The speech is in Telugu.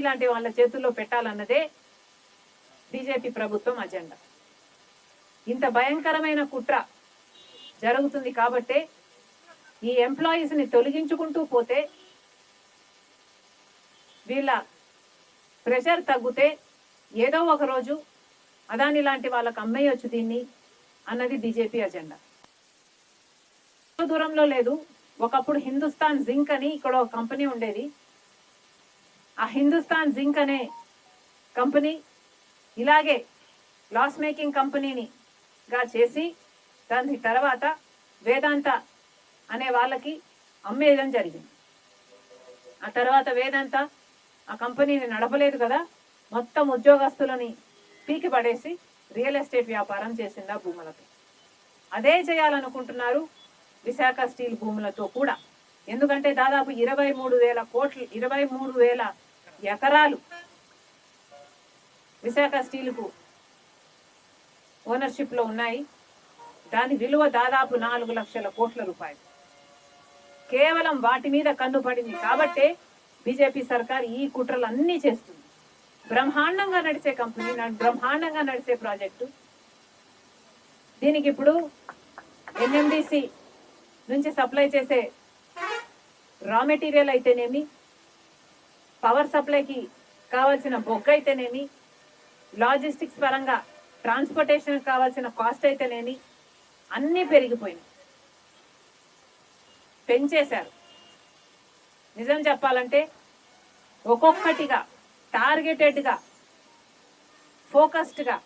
ఇలాంటి వాళ్ళ చేతుల్లో పెట్టాలన్నదే బీజేపీ ప్రభుత్వం అజెండా. ఇంత భయంకరమైన కుట్ర జరుగుతుంది కాబట్టి ఈ ఎంప్లాయీస్ ని తొలగించుకుంటూ పోతే వీళ్ళ ప్రెషర్ తగ్గితే ఏదో ఒక రోజు అదాని లాంటి వాళ్ళకి అమ్మేయొచ్చు దీన్ని అన్నది బీజేపీ అజెండా. దూరంలో లేదు. ఒకప్పుడు హిందుస్థాన్ జింక్ అని ఇక్కడ ఒక కంపెనీ ఉండేది. ఆ హిందుస్థాన్ జింక్ అనే కంపెనీ ఇలాగే లాస్ మేకింగ్ కంపెనీని గా చేసి దాని తర్వాత వేదాంత అనే వాళ్ళకి అమ్మేయడం జరిగింది. ఆ తర్వాత వేదాంత ఆ కంపెనీని నడపలేదు కదా, మొత్తం ఉద్యోగస్తులని పీకి పడేసి రియల్ ఎస్టేట్ వ్యాపారం చేసింది ఆ భూములతో. అదే చేయాలనుకుంటున్నారు విశాఖ స్టీల్ భూములతో కూడా. ఎందుకంటే దాదాపు 23,000 ఎకరాలు విశాఖ స్టీల్కు ఓనర్షిప్ లో ఉన్నాయి. దాని విలువ దాదాపు 4 లక్షల కోట్ల రూపాయలు. కేవలం వాటి మీద కన్ను పడింది కాబట్టే బీజేపీ సర్కార్ ఈ కుట్రలన్నీ చేస్తుంది. బ్రహ్మాండంగా నడిచే కంపెనీ, బ్రహ్మాండంగా నడిచే ప్రాజెక్టు. దీనికి ఇప్పుడు ఎన్ఎండిసి నుంచి సప్లై చేసే రా మెటీరియల్ అయితేనేమి, పవర్ సప్లైకి కావాల్సిన బొగ్గు అయితేనేమి, లాజిస్టిక్స్ పరంగా ట్రాన్స్పోర్టేషన్ కావాల్సిన కాస్ట్ అయితేనేమి అన్నీ పెరిగిపోయినాయి, పెంచేశారు. నిజం చెప్పాలంటే ఒక్కొక్కటిగా టార్గెటెడ్గా ఫోకస్డ్గా